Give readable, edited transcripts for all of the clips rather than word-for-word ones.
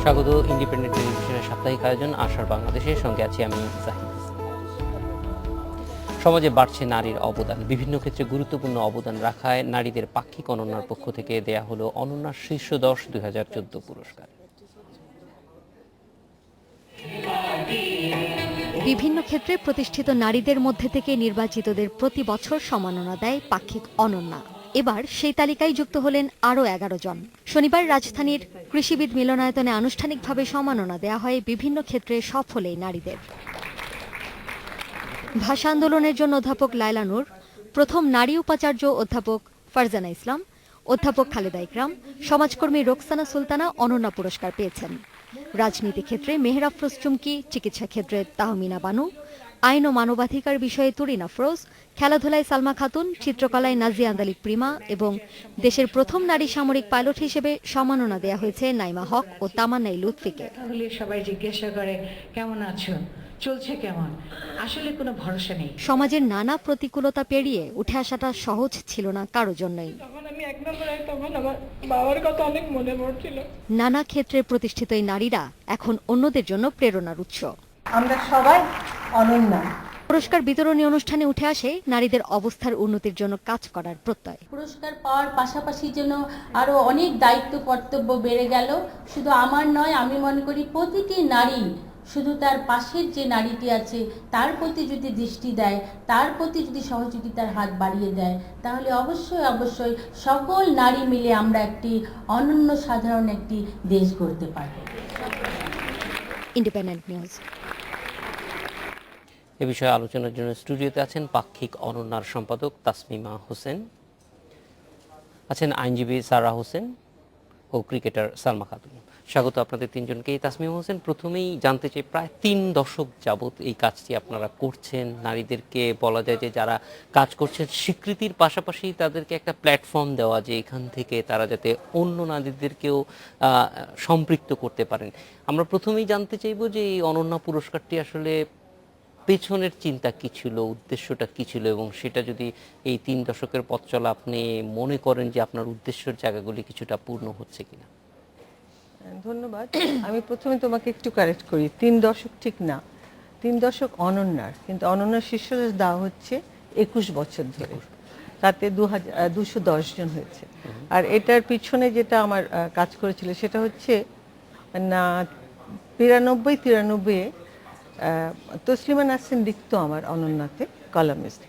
স্বাগত ইন্ডিপেন্ডেন্ট টেলিভিশনের সাপ্তাহিক আয়োজন আশার বাংলাদেশের সঙ্গে আছি আমি জাহিদ। সমাজে বাড়ছে নারীর অবদান, বিভিন্ন ক্ষেত্রে গুরুত্বপূর্ণ অবদান রাখায় নারীদের পাক্ষিক অনন্যার পক্ষ থেকে দেয়া হলো অনন্যার শীর্ষ 10 2014 পুরস্কার। বিভিন্ন ক্ষেত্রে প্রতিষ্ঠিত নারীদের মধ্যে থেকে নির্বাচিতদের প্রতি বছর সম্মাননা দেয় পাক্ষিক অনন্যা। এবার সেই তালিকায় যুক্ত হলেন আরও 11 জন। শনিবার রাজধানীর কৃষিবিদ মিলনায়তনে আনুষ্ঠানিকভাবে সম্মাননা দেয়া হয় বিভিন্ন ক্ষেত্রে সফল এই নারীদের। ভাষা আন্দোলনের জন্য অধ্যাপক লায়লা নূর, প্রথম নারী উপাচার্য অধ্যাপক ফারজানা ইসলাম, অধ্যাপক খালেদা ইকরাম, সমাজকর্মী রোকসানা সুলতানা অনন্যা পুরস্কার পেয়েছেন। রাজনীতি ক্ষেত্রে মেহের আফরোজ চুমকি, চিকিৎসা ক্ষেত্রে তাহমিনা বানু, আইন ও মানবাধিকার বিষয়ে তুরিন আফরোজ, খেলাধুলায় সালমা খাতুন, চিত্রকলায় নাজিয়া আন্দালিক প্রিমা এবং দেশের প্রথম নারী সামরিক পাইলট হিসেবে সম্মাননা দেয়া হয়েছে নাইমা হক ও তামান্নাই লুৎফিকে। সবাই জিজ্ঞাসা করে কেমন আছো, চলছে কেমন, আসলে কোনো ভরসা নেই। সমাজের নানা প্রতিকূলতা পেরিয়ে উঠে আসাটা সহজ ছিল না কারো জন্যই। তখন আমি এক নম্বরে তখন আমার বাবার কথা অনেক মনে পড়ছিল। নানা ক্ষেত্রে প্রতিষ্ঠিত এই নারীরা এখন অন্যদের জন্য প্রেরণার উৎস। আমরা সবাই অনন্যা। পুরস্কার বিতরণী অনুষ্ঠানে উঠে আসে নারীদের অবস্থার উন্নতির জন্য কাজ করার প্রত্যয়। পুরস্কার পাওয়ার পাশাপাশি যেন আরো অনেক দায়িত্ব কর্তব্য বেড়ে গেল। শুধু আমার নয়, আমি মনে করি প্রতিটি নারী শুধু তার পাশের যে নারীটি আছে তার প্রতি যদি দৃষ্টি দেয়, তার প্রতি যদি সহযোগিতার হাত বাড়িয়ে দেয়, তাহলে অবশ্যই অবশ্যই সকল নারী মিলে আমরা একটি অনন্য সাধারণ একটি দেশ গড়তে পারব। Independent news. এ বিষয়ে আলোচনার জন্য স্টুডিওতে আছেন পাক্ষিক অনন্যার সম্পাদক তাসমিমা হোসেন, আছেন আইনজীবী সারা হোসেন ও ক্রিকেটার সালমা খাতুন। স্বাগত আপনাদের তিনজনকেই। তাসমিমা হোসেন, প্রথমেই জানতে চাই, প্রায় 3 দশক যাবত এই কাজটি আপনারা করছেন। নারীদেরকে বলা যায় যে যারা কাজ করছেন স্বীকৃতির পাশাপাশি তাদেরকে একটা প্ল্যাটফর্ম দেওয়া, যে এখান থেকে তারা যাতে অন্য নারীদেরকেও সম্পৃক্ত করতে পারেন। আমরা প্রথমেই জানতে চাইব যে এই অনন্যা পুরস্কারটি আসলে পেছনের চিন্তা কি ছিল, উদ্দেশ্যটা কি ছিল, এবং সেটা যদি এই 3 দশকের পথ চলা আপনি মনে করেন যে আপনার উদ্দেশ্যের জায়গাগুলি কিছুটা পূর্ণ হচ্ছে কিনা। ধন্যবাদ। আমি প্রথমে তোমাকে একটু কারেক্ট করি, 3 দশক ঠিক না, 3 দশক অনন্যার, কিন্তু অনন্যার শীর্ষ দেওয়া হচ্ছে 21 বছর ধরে, তাতে 210 জন হয়েছে। আর এটার পিছনে যেটা আমার কাজ করেছিল সেটা হচ্ছে না 92-93-এ তসলিমা নাসরিন লিখতো আমার অনন্যাতে, কলামিস্ট।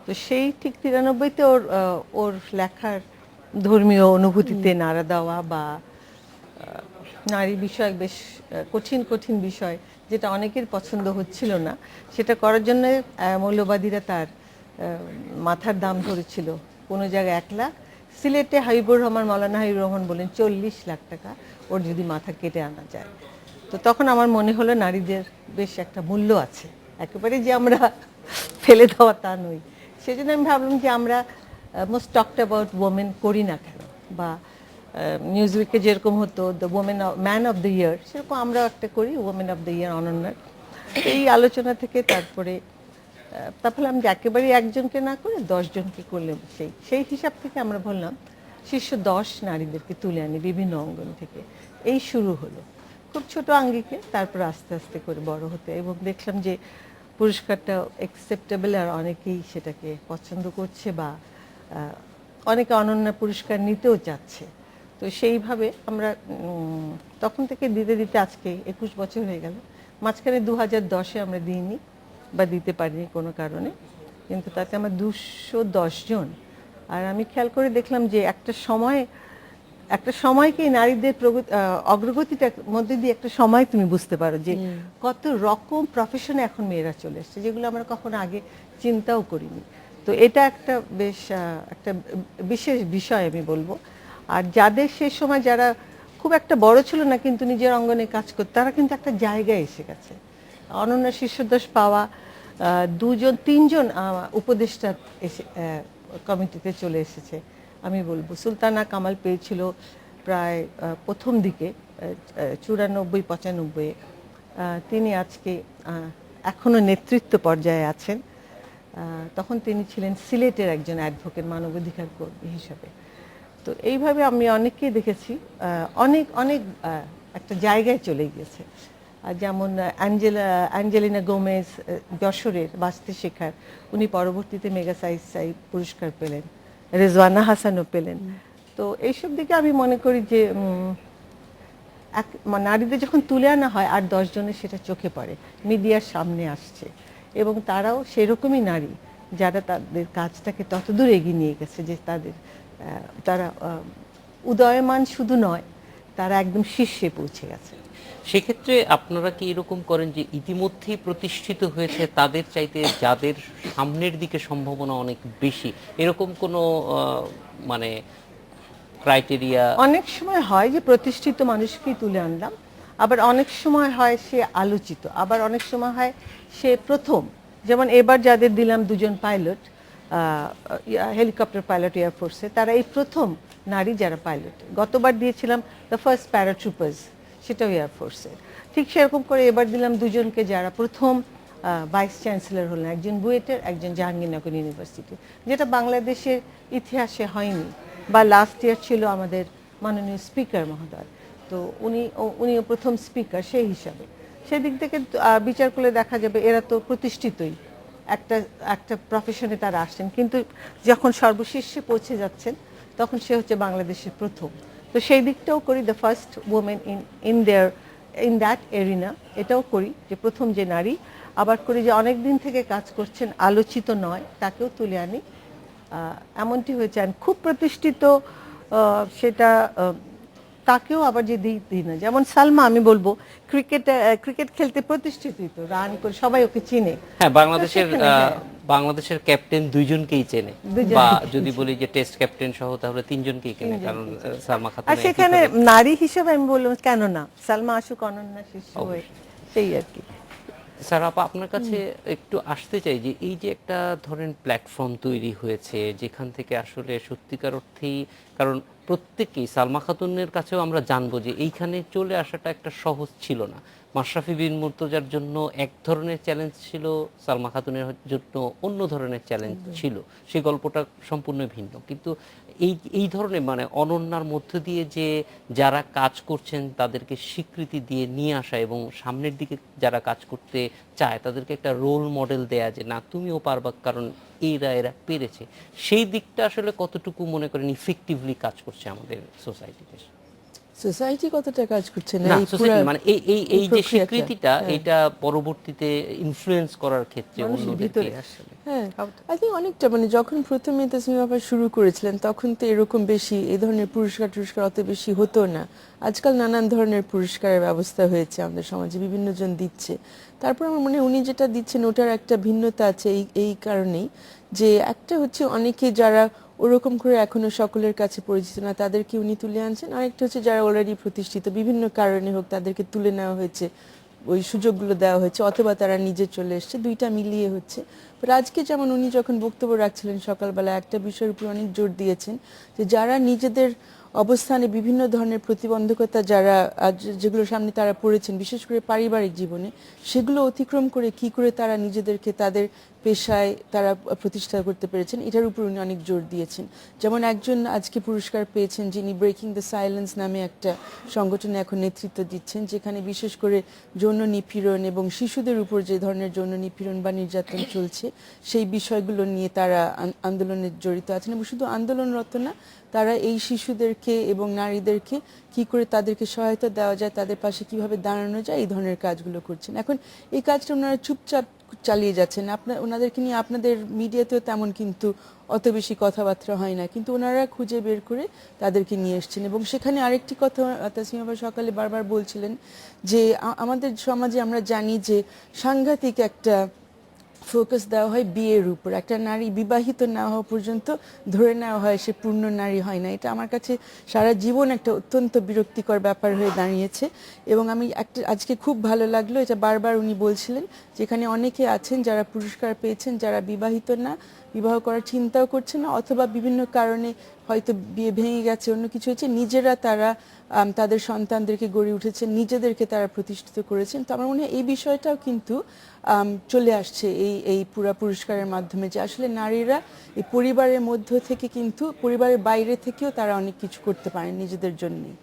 তো সেই ঠিক 93-তে ওর লেখার ধর্মীয় অনুভূতিতে নাড়া দেওয়া বা নারী বিষয়ক বেশ কঠিন কঠিন বিষয় যেটা অনেকের পছন্দ হচ্ছিল না, সেটা করার জন্য মৌলবাদীরা তার মাথার দাম ধরেছিল। কোনো জায়গায় 1 লাখ, সিলেটে হাবিবুর রহমান, মাওলানা হাবিবুর রহমান বলেন 40 লাখ টাকা ওর যদি মাথা কেটে আনা যায়। তো তখন আমার মনে হলো নারীদের বেশ একটা মূল্য আছে, একেবারে যে আমরা ফেলে দেওয়া তা নই। সেজন্য আমি ভাবলাম যে আমরা মোস্ট টকড অ্যাবাউট ওমেন করি না কেন, বা নিউজউইকে যেরকম হতো the women man of the year, সেরকম আমরা একটা করি ওমেন অফ দ্য ইয়ার অনন্যার। এই আলোচনা থেকে তারপরে ভাবলাম যে একেবারে একজনকে না করে 10 জনকে করলে সেই হিসাব থেকে আমরা বললাম শীর্ষ 10 নারীদেরকে তুলে আনি বিভিন্ন অঙ্গন থেকে। এই শুরু হলো খুব ছোট আঙ্গিকে, তারপর আস্তে আস্তে করে বড় হতে, এবং দেখলাম যে পুরস্কারটা অ্যাকসেপ্টেবল, আর অনেকেই সেটাকে পছন্দ করছে বা অনেকে অনন্যা পুরস্কার নিতেও চাচ্ছে। তো সেইভাবে আমরা তখন থেকে দিতে দিতে আজকে 21 বছর হয়ে গেল। মাঝখানে 2010-এ আমরা দিইনি বা দিতে পারিনি কোনো কারণে, কিন্তু তাতে আমার 210 জন। আর আমি খেয়াল করে দেখলাম যে একটা সময়কে নারীদের অগ্রগতিটার মধ্যে দিয়ে একটা সময় তুমি বুঝতে পারো যে কত রকম প্রফেশনে এখন মেয়েরা চলে এসছে, যেগুলো আমরা কখনো আগে চিন্তাও করিনি। তো এটা একটা বেশ একটা বিশেষ বিষয় আমি বলবো। আর যাদের সে সময় যারা খুব একটা বড় ছিল না কিন্তু নিজের অঙ্গনে কাজ করতে, তারা কিন্তু একটা জায়গায় এসে গেছে। অনন্যা শীর্ষ 10 পাওয়া 2-3 জন উপদেষ্টা এসে কমিটিতে চলে এসেছে। আমি বলবো সুলতানা কামাল পেয়েছিল প্রায় প্রথম দিকে 94-95-এ, তিনি আজকে এখনো নেতৃত্ব পর্যায়ে আছেন। তখন তিনি ছিলেন সিলেটের একজন অ্যাডভোকেট, মানবাধিকার কর্মী হিসাবে। তো এইভাবে আমি অনেককেই দেখেছি, অনেক অনেক একটা জায়গায় চলে গিয়েছে। আর যেমন অ্যাঞ্জেলিনা গোমেজ, যশোরের বাঁচতে শেখার, উনি পরবর্তীতে মেগাসাইসাই পুরস্কার পেলেন, রেজওয়ানা হাসানও পেলেন। তো এইসব দিকে আমি মনে করি যে নারীদের যখন তুলে আনা হয় আর 10 জনের সেটা চোখে পড়ে, মিডিয়ার সামনে আসছে, এবং তারাও সেরকমই নারী যারা তাদের কাজটাকে ততদূর এগিয়ে নিয়ে গেছে যে তারা উদয়মান শুধু নয়, তারা একদম শীর্ষে পৌঁছে গেছে। সেক্ষেত্রে আপনারা কি এরকম করেন যে ইতিমধ্যেই প্রতিষ্ঠিত হয়েছে তাদের চাইতে যাদের সামনের দিকে সম্ভাবনা অনেক বেশি, এরকম কোনো মানে ক্রাইটেরিয়া? অনেক সময় হয় যে প্রতিষ্ঠিত মানুষকেই তুলে আনলাম, আবার অনেক সময় হয় সে আলোচিত, আবার অনেক সময় হয় সে প্রথম। যেমন এবার যাদের দিলাম 2 জন পাইলট, হেলিকপ্টার পাইলট এয়ারফোর্সে, তারা এই প্রথম নারী যারা পাইলট। গতবার দিয়েছিলাম দ্য ফার্স্ট প্যারাট্রুপার্স, সেটাও এয়ারফোর্সে। ঠিক সেরকম করে এবার দিলাম 2 জনকে যারা প্রথম ভাইস চ্যান্সেলর হলেন, একজন বুয়েটের, একজন জাহাঙ্গীরনগর ইউনিভার্সিটি, যেটা বাংলাদেশের ইতিহাসে হয়নি। বা লাস্ট ইয়ার ছিল আমাদের মাননীয় স্পিকার মহোদয়, তো উনিও প্রথম স্পিকার সেই হিসাবে। সেদিক থেকে বিচার করলে দেখা যাবে এরা তো প্রতিষ্ঠিতই, একটা প্রফেশনে তারা আসছেন, কিন্তু যখন সর্বশীর্ষে পৌঁছে যাচ্ছেন তখন সে হচ্ছে বাংলাদেশের প্রথম। তো সেই দিকটাও করি, the first women in that arena, এটাও করি যে প্রথম যে নারী। আবার করি যে অনেক দিন থেকে কাজ করছেন, আলোচিত নয়, তাকেও তুলে আনি। এমনটি হয়েছে, খুব প্রতিষ্ঠিত সেটা তাকেও আবার যে দিই না। যেমন সালমা, আমি বলবো ক্রিকেট খেলতে প্রতিষ্ঠিত, রান করে সবাই ওকে চিনে। হ্যাঁ, বাংলাদেশের ক্যাপ্টেন 2 জনকেই চেনে, বা যদি বলি যে টেস্ট ক্যাপ্টেন সহ তাহলে 3 জনকেই চেনে, কারণ সালমা খাতুন। আর সেখানে নারী হিসেবে আমি বললাম কেন না, সালমা আসুক অনন্যা শীর্ষ হয়ে, সেই আর কি। স্যার, আপনার কাছে একটু আসতে চাই যে এই যে একটা ধরেন প্ল্যাটফর্ম তৈরি হয়েছে যেখান থেকে আসলে সত্যিকার অর্থেই, কারণ প্রত্যেকেই সালমা খাতুনের কাছেও আমরা জানবো যে এইখানে চলে আসাটা একটা সহজ ছিল না। মাশরাফি বিন মুর্তজার জন্য এক ধরনের চ্যালেঞ্জ ছিল, সালমা খাতুনের জন্য অন্য ধরনের চ্যালেঞ্জ ছিল, সেই গল্পটা সম্পূর্ণ ভিন্ন। কিন্তু এই ধরনের মানে অনন্যার মধ্য দিয়ে যে যারা কাজ করছেন তাদেরকে স্বীকৃতি দিয়ে নিয়ে আসা, এবং সামনের দিকে যারা কাজ করতে চায় তাদেরকে একটা রোল মডেল দেয়া যে না তুমিও পারবা, কারণ এরা পেরেছে, সেই দিকটা আসলে কতটুকু মনে করেন ইফেক্টিভলি কাজ করছে আমাদের সোসাইটিতে? সোসাইটি কতটা কাজ করছে না, না, এই সোসাইটি মানে এই যে প্রক্রিয়াটা, স্বীকৃতিটা, হ্যাঁ। এটা পরবর্তীতে ইনফ্লুয়েন্স করার ক্ষেত্রে মানুষের ভিতরে আসলে হ্যাঁ, আই থিঙ্ক অনেকটা, মানে যখন প্রথমে তাসমিমা আপা শুরু করেছিলেন তখন তো এরকম বেশি এই ধরনের পুরস্কার অত বেশি হতো না। আজকাল নানান ধরনের পুরস্কারের ব্যবস্থা হয়েছে আমাদের সমাজে, বিভিন্ন জন দিচ্ছে। তারপর আমার মনে হয় উনি যেটা দিচ্ছেন ওটার একটা ভিন্নতা আছে এই কারণেই, যে একটা হচ্ছে অনেকে যারা ওরকম করে এখনো সকলের কাছে পরিচিত না তাদেরকে উনি তুলে আনছেন, আরেকটা হচ্ছে যারা অলরেডি প্রতিষ্ঠিত, বিভিন্ন কারণে হোক তাদেরকে তুলে নেওয়া হয়েছে, ওই সুযোগগুলো দেওয়া হয়েছে, অথবা তারা নিজে চলে এসছে, দুইটা মিলিয়ে হচ্ছে। বাট আজকে যেমন উনি যখন বক্তব্য রাখছিলেন সকালবেলা একটা বিষয়ের উপর অনেক জোর দিয়েছেন, যে যারা নিজেদের অবস্থানে বিভিন্ন ধরনের প্রতিবন্ধকতা যারা যেগুলোর সামনে তারা পড়েছেন, বিশেষ করে পারিবারিক জীবনে, সেগুলো অতিক্রম করে কি করে তারা নিজেদেরকে তাদের পেশায় তারা প্রতিষ্ঠা করতে পেরেছেন, এটার উপর উনি অনেক জোর দিয়েছেন। যেমন একজন আজকে পুরস্কার পেয়েছেন যিনি ব্রেকিং দ্য সাইলেন্স নামে একটা সংগঠনে এখন নেতৃত্ব দিচ্ছেন, যেখানে বিশেষ করে যৌন নিপীড়ন এবং শিশুদের উপর যে ধরনের যৌন নিপীড়ন বা নির্যাতন চলছে সেই বিষয়গুলো নিয়ে তারা আন্দোলনে জড়িত আছেন। এবং শুধু আন্দোলনরত না, তারা এই শিশুদেরকে এবং নারীদেরকে কি করে তাদেরকে সহায়তা দেওয়া যায়, তাদের পাশে কিভাবে দাঁড়ানো যায়, এই ধরনের কাজগুলো করছেন। এখন এই কাজটা ওনারা চুপচাপ চালিয়ে যাচ্ছেন, ওনাদেরকে নিয়ে আপনাদের মিডিয়াতেও তেমন কিন্তু অত বেশি কথাবার্তা হয় না, কিন্তু ওনারা খুঁজে বের করে তাদেরকে নিয়ে এসছেন। এবং সেখানে আরেকটি কথা তাসমিমা আপা সকালে বারবার বলছিলেন, যে আমাদের সমাজে আমরা জানি যে সাংঘাতিক একটা ফোকাস দেওয়া হয় বিয়ের উপর, একটা নারী বিবাহিত না হওয়া পর্যন্ত ধরে নেওয়া হয় সে পূর্ণ নারী হয় না। এটা আমার কাছে সারা জীবন একটা অত্যন্ত বিরক্তিকর ব্যাপার হয়ে দাঁড়িয়েছে। এবং আমি আজকে খুব ভালো লাগলো, এটা বারবার উনি বলছিলেন, যেখানে অনেকে আছেন যারা পুরস্কার পেয়েছেন, যারা বিবাহিত না, বিবাহ করার চিন্তাও করছে না, অথবা বিভিন্ন কারণে হয়তো বিয়ে ভেঙে গেছে, অন্য কিছু হয়েছে, নিজেরা তারা তাদের সন্তানদেরকে গড়ে উঠেছেন, নিজেদেরকে তারা প্রতিষ্ঠিত করেছেন। তো আমার মনে হয় এই বিষয়টাও কিন্তু চলে আসছে এই পুরা পুরস্কারের মাধ্যমে, যে আসলে নারীরা এই পরিবারের মধ্য থেকে কিন্তু পরিবারের বাইরে থেকেও তারা অনেক কিছু করতে পারেন নিজেদের জন্যই।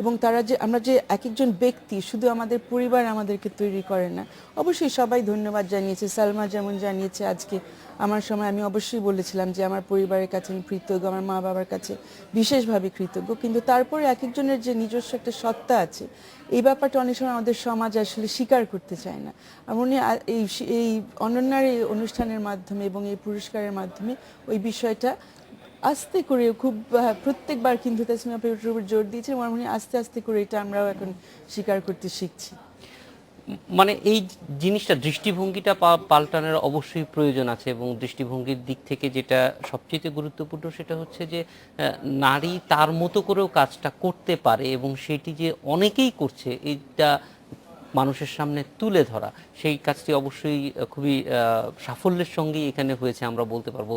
এবং তারা যে আমরা যে এক একজন ব্যক্তি, শুধু আমাদের পরিবার আমাদেরকে তৈরি করে না। অবশ্যই সবাই ধন্যবাদ জানিয়েছে, সালমা যেমন জানিয়েছে আজকে আমার সময় আমি অবশ্যই বলেছিলাম যে আমার পরিবারের কাছে আমি কৃতজ্ঞ, আমার মা বাবার কাছে বিশেষভাবে কৃতজ্ঞ, কিন্তু তারপরে এক একজনের যে নিজস্ব একটা সত্তা আছে, এই ব্যাপারটা অনেক সময় আমাদের সমাজ আসলে স্বীকার করতে চায় না। এমনি এই অনন্যার এই অনুষ্ঠানের মাধ্যমে এবং এই পুরস্কারের মাধ্যমে ওই বিষয়টা আস্তে করে খুব প্রত্যেকবার কিন্তু তাসমিমা আপা এটার উপর জোর দিয়েছে, আমার মনে হয় আস্তে আস্তে করে এটা আমরাও এখন স্বীকার করতে শিখছি। মানে এই জিনিসটা দৃষ্টিভঙ্গিটা পাল্টানোর অবশ্যই প্রয়োজন আছে, এবং দৃষ্টিভঙ্গির দিক থেকে যেটা সবচেয়ে গুরুত্বপূর্ণ সেটা হচ্ছে যে নারী তার মতো করেও কাজটা করতে পারে, এবং সেটি যে অনেকেই করছে এটা মানুষের সামনে তুলে ধরা, সেই কাজটি অবশ্যই খুবই সাফল্যের সঙ্গেই এখানে হয়েছে আমরা বলতে পারবো।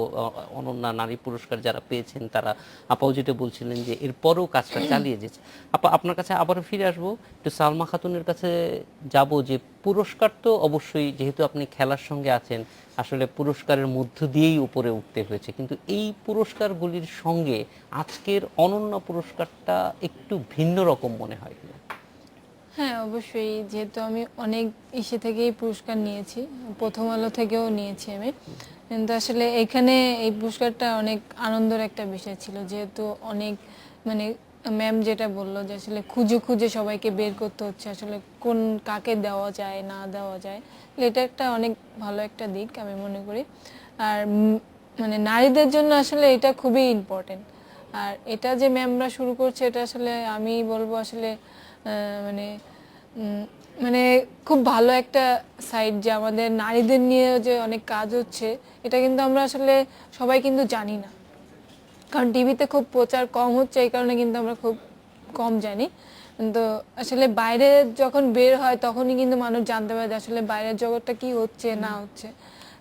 অনন্যা নারী পুরস্কার যারা পেয়েছেন তারা, আপাও যেটা বলছিলেন যে এরপরেও কাজটা চালিয়ে যেছে। আপা, আপনার কাছে আবারও ফিরে আসবো, একটু সালমা খাতুনের কাছে যাব। যে পুরস্কার তো অবশ্যই, যেহেতু আপনি খেলার সঙ্গে আছেন, আসলে পুরস্কারের মধ্য দিয়েই উপরে উঠতে হয়েছে, কিন্তু এই পুরস্কারগুলির সঙ্গে আজকের অনন্য পুরস্কারটা একটু ভিন্ন রকম মনে হয় কিনা? হ্যাঁ, অবশ্যই। যেহেতু আমি অনেক ইসে থেকেই পুরস্কার নিয়েছি, প্রথম আলো থেকেও নিয়েছি আমি, কিন্তু আসলে এখানে এই পুরস্কারটা অনেক আনন্দের একটা বিষয় ছিল। যেহেতু অনেক মানে ম্যাম যেটা বললো যে আসলে খুঁজে খুঁজে সবাইকে বের করতে হচ্ছে আসলে কোন কাকে দেওয়া যায় না দেওয়া যায়, এটা একটা অনেক ভালো একটা দিক আমি মনে করি। আর মানে নারীদের জন্য আসলে এটা খুবই ইম্পর্টেন্ট। আর এটা যে ম্যামরা শুরু করছে, এটা আসলে আমি বলবো আসলে মানে মানে খুব ভালো একটা সাইড, যে আমাদের নারীদের নিয়ে যে অনেক কাজ হচ্ছে, এটা কিন্তু আমরা আসলে সবাই কিন্তু জানি না, কারণ টিভিতে খুব প্রচার কম হচ্ছে, এই কারণে কিন্তু আমরা খুব কম জানি। কিন্তু আসলে বাইরে যখন বের হয় তখনই কিন্তু মানুষ জানতে পারে যে আসলে বাইরের জগৎটা কি হচ্ছে না হচ্ছে।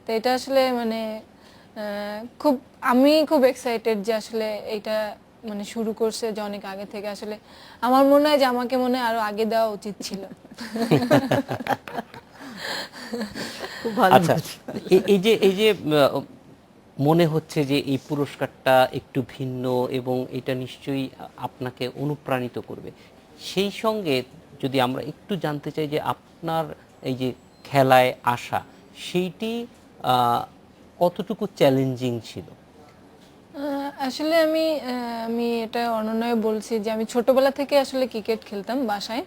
তো এটা আসলে মানে খুব, আমি খুব এক্সাইটেড যে আসলে এটা মানে শুরু করছে যে অনেক আগে থেকে। আসলে আমার মনে হয় যে আমাকে মনে হয় আরো আগে দেওয়া উচিত ছিল। খুব ভালো। আচ্ছা, এই যে মনে হচ্ছে যে এই পুরস্কারটা একটু ভিন্ন, এবং এটা নিশ্চয়ই আপনাকে অনুপ্রাণিত করবে। সেই সঙ্গে যদি আমরা একটু জানতে চাই যে আপনার এই যে খেলায় আসা, সেইটি কতটুকু চ্যালেঞ্জিং ছিল? আসলে আমি এটা অনন্যায় বলছি যে আমি ছোটবেলা থেকে আসলে ক্রিকেট খেলতাম বাসায়।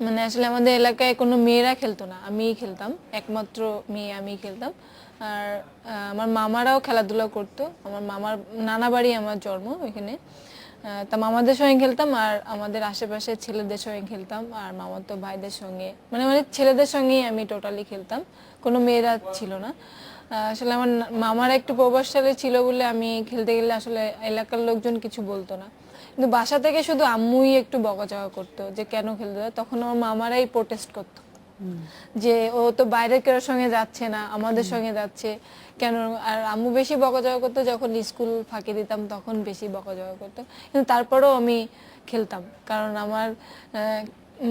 মানে আসলে আমাদের এলাকায় কোনো মেয়েরা খেলতো না, আমিই খেলতাম, একমাত্র মেয়ে আমিই খেলতাম। আর আমার মামারাও খেলাধুলা করতো, আমার মামার নানা বাড়ি, আমার জন্ম এখানে। তা মামাদের সঙ্গে খেলতাম, আর আমাদের আশেপাশে ছেলেদের সঙ্গে খেলতাম, আর মামাতো ভাইদের সঙ্গে, মানে ছেলেদের সঙ্গেই আমি টোটালি খেলতাম, কোনো মেয়েরা ছিল না। আসলে আমার মামারা একটু প্রভাবশালী ছিল বলে আমি খেলতে গেলে আসলে এলাকার লোকজন কিছু বলতো না, কিন্তু বাসা থেকে শুধু আম্মুই একটু বকাঝকা করতো যে কেন খেলতে যায়। তখন আমার মামারাই প্রোটেস্ট করতো যে ও তো বাইরের কারোর সঙ্গে যাচ্ছে না, আমাদের সঙ্গে যাচ্ছে কেন। আর আম্মু বেশি বকাঝকা করতো, যখন স্কুল ফাঁকি দিতাম তখন বেশি বকাঝকা করতো, কিন্তু তারপরেও আমি খেলতাম, কারণ আমার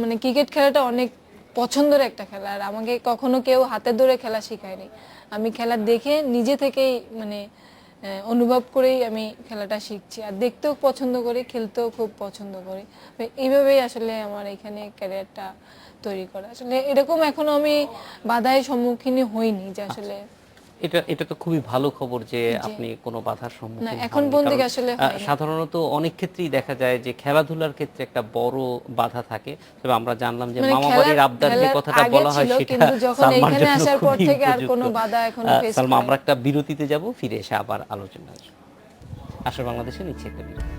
মানে ক্রিকেট খেলাটা অনেক পছন্দের একটা খেলা। আর আমাকে কখনো কেউ হাতে ধরে খেলা শেখায়নি, আমি খেলা দেখে নিজে থেকেই মানে অনুভব করেই আমি খেলাটা শিখছি। আর দেখতেও পছন্দ করি, খেলতেও খুব পছন্দ করি। এইভাবেই আসলে আমার এখানে ক্যারিয়ারটা তৈরি করা। আসলে এরকম এখনো আমি বাধার সম্মুখীন হইনি যে আসলে। এটা তো খুবই ভালো খবর যে আপনি কোনো বাধার সম্মুখীন হননি। এখন পর্যন্ত আসলে সাধারণত অনেক ক্ষেত্রেই দেখা যায় যে খেলাধুলার ক্ষেত্রে একটা বড় বাধা থাকে, তবে আমরা জানলাম যে মামাবাড়ির আবদার যে কথাটা বলা হয় সেটা সালমার জন্য আসার পর খুবই থেকে আর কোনো উপযুক্ত। বাধা এখনো ফেস করিনি। সালমা, আমরা একটা বিরতিতে যাব, ফিরে এসে আবার আলোচনা আসবে। আশা বাংলাদেশে নিচ্ছে একটা বিরতি।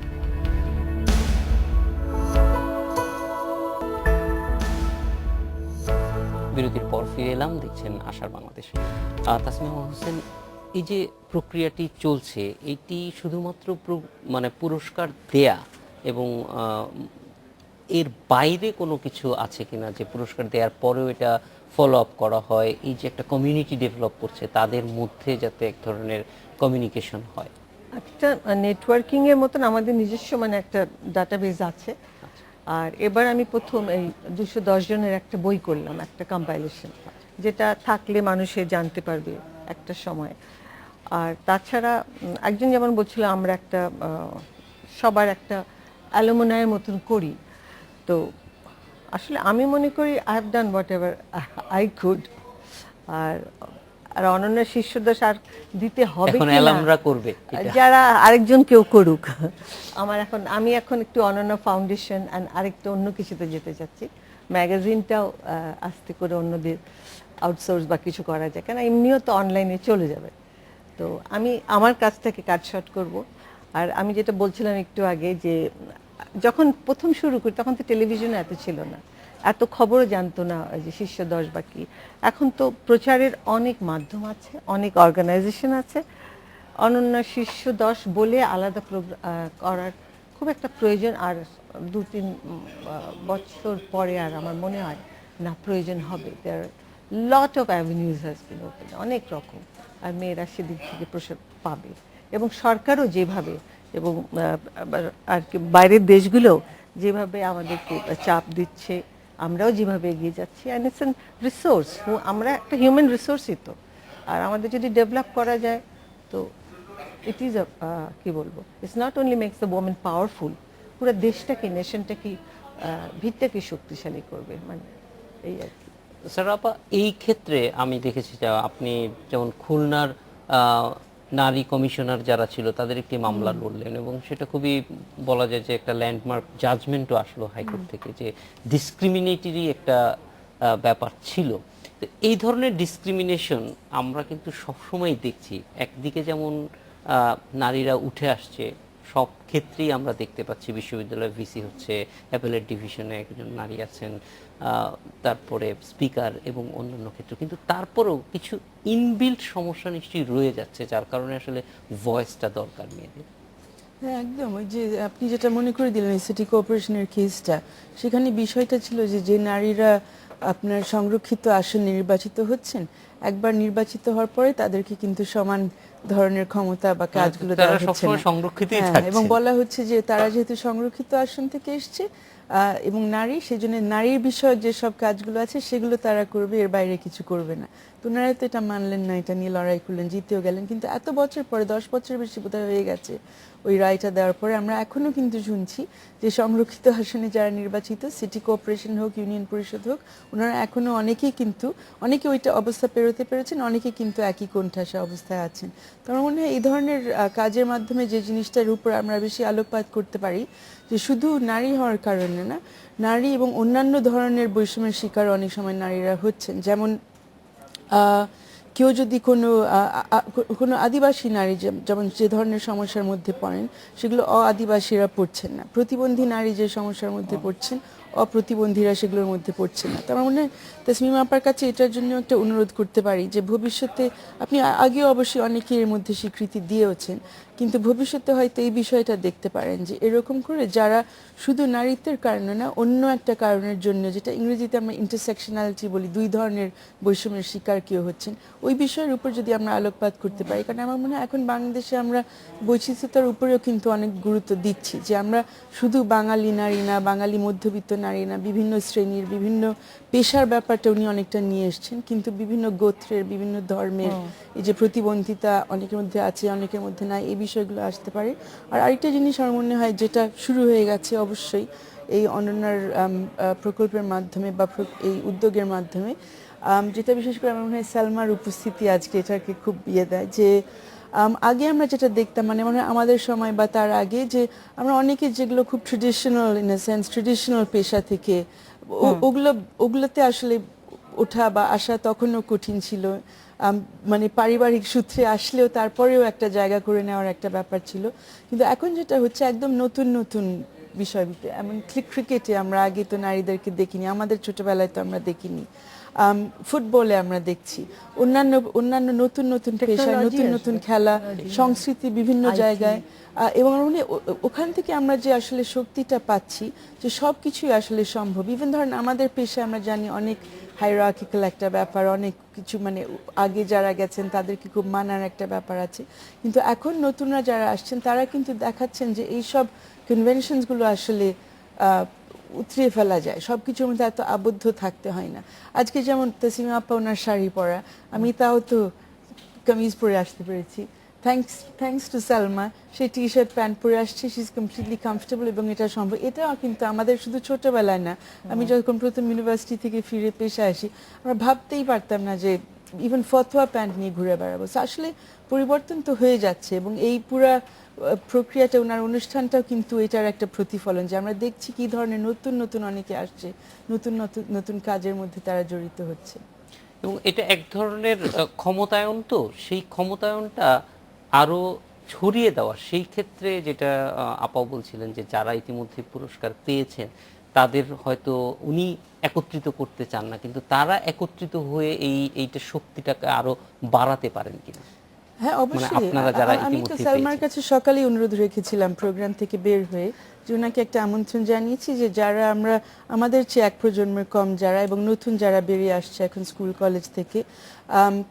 বিরতির পর ফিরে এলাম, দেখছেন আশার বাংলাদেশ। তাসমিমা হোসেন, এই যে প্রক্রিয়াটি চলছে, এটি শুধুমাত্র মানে পুরস্কার দেয়া, এবং এর বাইরে কোনো কিছু আছে কিনা, যে পুরস্কার দেওয়ার পরেও এটা ফলো আপ করা হয়, এই যে একটা কমিউনিটি ডেভেলপ করছে তাদের মধ্যে যাতে এক ধরনের কমিউনিকেশন হয়? একটা নেটওয়ার্কিং এর মতন আমাদের নিজস্ব মানে একটা ডাটাবেজ আছে। আর এবার আমি প্রথম এই 210 জনের একটা বই করলাম, একটা কম্পাইলেশন, যেটা থাকলে মানুষে জানতে পারবে একটা সময়। আর তাছাড়া একজন যেমন বলছিল আমরা একটা সবার একটা অ্যালুমিনায়ের মতন করি, তো আসলে আমি মনে করি I have done whatever I could. আর আর অনন্যার শিষ্যদশ আর দিতে হবে এখন কিনা, অ্যালামরা করবে এটা। যারা আরেকজন কেউ করুক। আমি এখন একটু অনন্যা ফাউন্ডেশন অ্যান্ড আরেকটু অন্য কিছুতে যেতে চাচ্ছি। ম্যাগাজিনটাও আস্তে করে অন্যদের আউটসোর্স বা কিছু করা যায়, কেন এমনিও তো অনলাইনে চলে যাবে। তো আমি আমার কাজটাকে কাটশট করব। আর আমি যেটা বলছিলাম একটু আগে, যে যখন প্রথম শুরু করি তখন তো টেলিভিশনে এত ছিল না, এত খবরও জানতো না যে শিষ্যদশ বা কি। এখন তো প্রচারের অনেক মাধ্যম আছে, অনেক অর্গানাইজেশন আছে। অনন্যা শিষ্যদশ বলে আলাদা করার খুব একটা প্রয়োজন আর 2-3 বছর পরে আর আমার মনে হয় না প্রয়োজন হবে। There lot of avenues has been open, অনেক রকম, আর মেয়েরা সেদিক থেকে প্রসার পাবে। এবং সরকারও যেভাবে, এবং আর কি বাইরের দেশগুলো যেভাবে আমাদেরকে চাপ দিচ্ছে, আমরাও যেভাবে এগিয়ে যাচ্ছি, অ্যান্ড ইটস অ্যান রিসোর্স। আমরা একটা হিউম্যান রিসোর্সই তো, আর আমাদের যদি ডেভেলপ করা যায় তো ইট ইজ কি বলবো, it's not only makes the women powerful, পুরো দেশটাকে, নেশনটাকে, ভিতটাকে শক্তিশালী করবে, মানে এই আর কি। স্যার আপা, এই ক্ষেত্রে আমি দেখেছি যে আপনি যেমন খুলনার নারী কমিশনার যারা ছিল তাদের একটি মামলা লড়লেন, এবং সেটা খুবই বলা যায় যে একটা ল্যান্ডমার্ক জাজমেন্টও আসলো হাইকোর্ট থেকে, যে ডিসক্রিমিনেটরি একটা ব্যাপার ছিল। তো এই ধরনের ডিসক্রিমিনেশন আমরা কিন্তু সবসময় দেখছি। একদিকে যেমন নারীরা উঠে আসছে, সব ক্ষেত্রেই আমরা দেখতে পাচ্ছি বিশ্ববিদ্যালয়ে ভিসি হচ্ছে, অ্যাপেলেট ডিভিশনে একজন নারী আছেন, তারপরে স্পিকার এবং অন্যান্য ক্ষেত্রে, কিন্তু তারপরেও কিছু ইনবিল্ট সমস্যা নিশ্চয়ই রয়ে যাচ্ছে, যার কারণে আসলে ভয়েসটা দরকার মেয়েদের। হ্যাঁ, একদম। ওই যে আপনি যেটা মনে করে দিলেন সিটি কর্পোরেশনের কেসটা, সেখানে বিষয়টা ছিল যে নারীরা আপনার সংরক্ষিত আসনে নির্বাচিত হচ্ছেন, একবার নির্বাচিত হওয়ার পরে তাদেরকে কিন্তু সমান ধরনের ক্ষমতা বা কাজগুলো দেওয়া হচ্ছে না। সংরক্ষিতই হ্যাঁ, থাকছে এবং বলা হচ্ছে যে তারা যেহেতু সংরক্ষিত আসন থেকে এসছে এবং নারী, সেজন্য নারীর বিষয়ক যে সব কাজগুলো আছে সেগুলো তারা করবে, এর বাইরে কিছু করবে না। তো ওনারা তো এটা মানলেন না, এটা নিয়ে লড়াই করলেন, জিতেও গেলেন। কিন্তু এত বছর পরে, 10 বছর বেশি বোধহয় হয়ে গেছে ওই রায়টা দেওয়ার পরে, আমরা এখনো কিন্তু শুনছি যে সংরক্ষিত আসনে যারা নির্বাচিত, সিটি কর্পোরেশন হোক, ইউনিয়ন পরিষদ হোক, ওনারা এখনো অনেকে ওইটা অবস্থা পেরোতে পেরেছেন, অনেকে কিন্তু একই কোণঠাসা অবস্থায় আছেন। তো আমার মনে হয় এই ধরনের কাজের মাধ্যমে যে জিনিসটার উপর আমরা বেশি আলোকপাত করতে পারি, যে শুধু নারী হওয়ার কারণে না, নারী এবং অন্যান্য ধরনের বৈষম্যের শিকার অনেক সময় নারীরা হচ্ছেন। যেমন কেউ যদি কোনো আদিবাসী নারী যেমন যে ধরনের সমস্যার মধ্যে পড়েন, সেগুলো আদিবাসীরা পড়ছেন না। প্রতিবন্ধী নারী যে সমস্যার মধ্যে পড়ছেন, অপ্রতিবন্ধীরা সেগুলোর মধ্যে পড়ছে না। তো আমার মনে হয় তাসমিমা আপার কাছে এটার জন্য একটা অনুরোধ করতে পারি যে ভবিষ্যতে, আপনি আগেও অবশ্যই অনেকে এর মধ্যে স্বীকৃতি দিয়েওছেন, কিন্তু ভবিষ্যতে হয়তো এই বিষয়টা দেখতে পারেন যে এরকম করে যারা শুধু নারীত্বের কারণে না, অন্য একটা কারণের জন্য, যেটা ইংরেজিতে আমরা ইন্টারসেকশনালিটি বলি, দুই ধরনের বৈষম্যের শিকার কেউ হচ্ছেন, ওই বিষয়ের উপর যদি আমরা আলোকপাত করতে পারি। কারণ আমার মনে হয় এখন বাংলাদেশে আমরা বৈচিত্র্যতার উপরেও কিন্তু অনেক গুরুত্ব দিচ্ছি, যে আমরা শুধু বাঙালি নারী না, বাঙালি মধ্যবিত্ত নারী না, বিভিন্ন শ্রেণীর, বিভিন্ন পেশার ব্যাপারটা উনি অনেকটা নিয়ে এসছেন, কিন্তু বিভিন্ন গোত্রের, বিভিন্ন ধর্মের এই যে প্রতিবন্ধিতা অনেকের মধ্যে আছে, অনেকের মধ্যে নাই, এই বিষয়গুলো আসতে পারে। আর আরেকটা জিনিস আমার মনে হয় যেটা শুরু হয়ে গেছে অবশ্যই এই অনন্যার প্রকল্পের মাধ্যমে বা এই উদ্যোগের মাধ্যমে, যেটা বিশেষ করে আমার মনে হয় সালমার উপস্থিতি আজকে এটাকে খুব দেয়, যে আগে আমরা যেটা দেখতাম, মানে মনে হয় আমাদের সময় বা তার আগে, যে আমরা অনেকে যেগুলো খুব traditional, in a sense traditional পেশা থেকে, ওগুলোতে আসলে ওঠা বা আসা তখনও কঠিন ছিল। মানে পারিবারিক সূত্রে আসলেও তারপরেও একটা জায়গা করে নেওয়ার একটা ব্যাপার ছিল। কিন্তু এখন যেটা হচ্ছে একদম নতুন নতুন বিষয়, এমন ক্রিকেটে আমরা আগে তো নারীদেরকে দেখিনি, আমাদের ছোটবেলায় তো আমরা দেখিনি, ফুটবলে আমরা দেখছি, অন্যান্য নতুন নতুন পেশা, নতুন নতুন খেলা, সংস্কৃতি বিভিন্ন জায়গায়, এবং ওখান থেকে আমরা যে আসলে শক্তিটা পাচ্ছি, যে সব কিছুই আসলে সম্ভব। ইভেন ধরেন আমাদের পেশা আমরা জানি অনেক হাইরার্কিক্যাল একটা ব্যাপার, অনেক কিছু, মানে আগে যারা গেছেন তাদেরকে খুব মানার একটা ব্যাপার আছে, কিন্তু এখন নতুনরা যারা আসছেন তারা কিন্তু দেখাচ্ছেন যে এইসব কনভেনশনসগুলো আসলে উতরিয়ে ফেলা যায়, সব কিছুর মধ্যে এত আবদ্ধ থাকতে হয় না। আজকে যেমন তাসমিমা আপা ওনার শাড়ি পরা, আমি তাও তো কামিজ পরে আসতে পেরেছি, thanks to Salma, say T shirt pant পরে আসছে, শি ইজ কমপ্লিটলি কমফোর্টেবল, এবং এটা সম্ভব। এটা কিন্তু আমাদের শুধু ছোটবেলায় না, আমি যখন প্রথম ইউনিভার্সিটি থেকে ফিরে পেশায় আসি, আমরা ভাবতেই পারতাম না যে ইভেন ফতোয়া প্যান্ট নিয়ে ঘুরে বেড়াবো। So আসলে পরিবর্তন তো হয়ে যাচ্ছে, এবং এই পুরা প্রক্রিয়াটা, ওনার অনুষ্ঠানটাও কিন্তু এটার একটা প্রতিফলন, যে আমরা দেখছি কি ধরনের নতুন নতুন অনেকে আসছে, নতুন নতুন নতুন কাজের মধ্যে তারা জড়িত হচ্ছে। এবং এটা এক ধরনের ক্ষমতায়ন, তো সেই ক্ষমতায়নটা আরো ছড়িয়ে দেওয়া, সেই ক্ষেত্রে যেটা আপাও বলছিলেন যে যারা ইতিমধ্যে পুরস্কার পেয়েছেন তাদের হয়তো উনি একত্রিত করতে চান না, কিন্তু তারা একত্রিত হয়ে এইটা শক্তিটাকে আরো বাড়াতে পারেন কিনা। হ্যাঁ অবশ্যই, আপনারা যারা আমি তো ইতিমধ্যে সালমার কাছে সকালেই অনুরোধ রেখেছিলাম প্রোগ্রাম থেকে বের হয়ে, যে ওনাকে একটা আমন্ত্রণ জানিয়েছি যে যারা আমরা আমাদের চেয়ে এক প্রজন্মের কম যারা, এবং নতুন যারা বেরিয়ে আসছে এখন স্কুল কলেজ থেকে,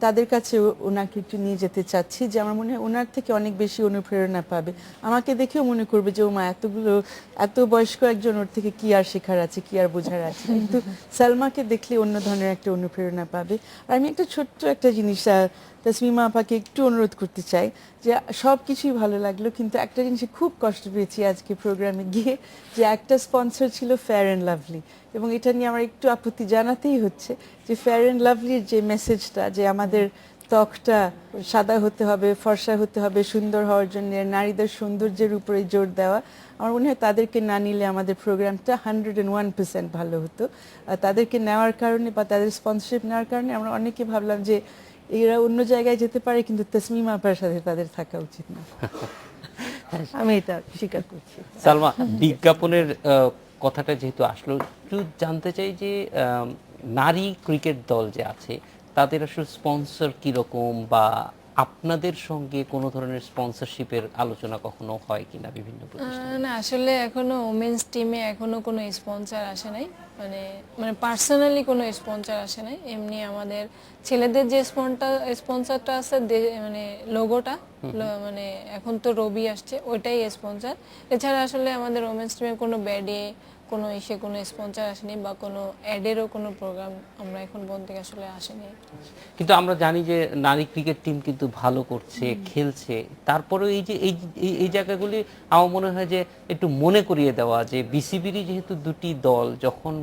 তাদের কাছে ওনাকে একটু নিয়ে যেতে চাচ্ছি, যে আমার মনে হয় ওনার থেকে অনেক বেশি অনুপ্রেরণা পাবে। আমাকে দেখেও মনে করবে যে ও মা এত বয়স্ক একজন, ওর থেকে কি আর শেখার আছে, কি আর বোঝার আছে, কিন্তু সালমাকে দেখলে অন্য ধরনের একটা অনুপ্রেরণা পাবে। আর আমি একটা ছোট্ট একটা জিনিস তাসমিমা আপাকে একটু অনুরোধ করতে চাই, যে সব কিছুই ভালো লাগলো, কিন্তু একটা জিনিসে খুব কষ্ট পেয়েছি আজকে প্রোগ্রামে গিয়ে, যে একটা স্পন্সর ছিল ফেয়ার অ্যান্ড লাভলি, এবং এটা নিয়ে আমার একটু আপত্তি জানাতেই হচ্ছে, যে ফেয়ার অ্যান্ড লাভলির যে মেসেজটা, যে আমাদের ত্বকটা সাদা হতে হবে, ফর্সা হতে হবে সুন্দর হওয়ার জন্য, নারীদের সৌন্দর্যের উপরে জোর দেওয়া, আমার মনে হয় তাদেরকে না নিলে আমাদের প্রোগ্রামটা 101% ভালো হতো। আর তাদেরকে নেওয়ার কারণে বা তাদের স্পন্সরশিপ নেওয়ার কারণে আমরা অনেকে ভাবলাম যে এরা অন্য জায়গায় যেতে পারে, কিন্তু তাসমিমা আপার সাথে তাদের থাকা উচিত না। আমি এটা স্বীকার করছি। সালমা, বিজ্ঞাপনের কথাটা যেহেতু আসলো, একটু জানতে চাই যে নারী ক্রিকেট দল যে আছে তাদের আসলে স্পন্সর কিরকম, বা আপনাদের সঙ্গে কোনো ধরনের স্পন্সরশিপের আলোচনা কখনো হয় কিনা বিভিন্ন প্রতিষ্ঠানে? না, আসলে এখনো ওমেন্স টিমে এখনো কোনো স্পন্সর আসে নাই, মানে পার্সোনালি কোনো স্পন্সর আসে নাই। এমনি আমাদের ছেলেদের যে স্পন্সরটা আছে, মানে লোগোটা, মানে এখন তো রবি আসছে, ওইটাই স্পন্সর। এছাড়া আসলে আমাদের ওমেন্স টিমে কোনো ব্যাডে কোনো কোনো স্পন্সর আসেনি, বা কোনো অ্যাডেরও কোনো প্রোগ্রাম আমরা এখন পর্যন্ত আসলে আসেনি। কিন্তু আমরা জানি যে নারী ক্রিকেট টিম কিন্তু ভালো করছে, খেলছে, তারপরেও এই যে এই জায়গাগুলি আমার মনে হয় যে একটু মনে করিয়ে দেওয়া, যে বিসিবিরই যেহেতু দুটি দল, যখন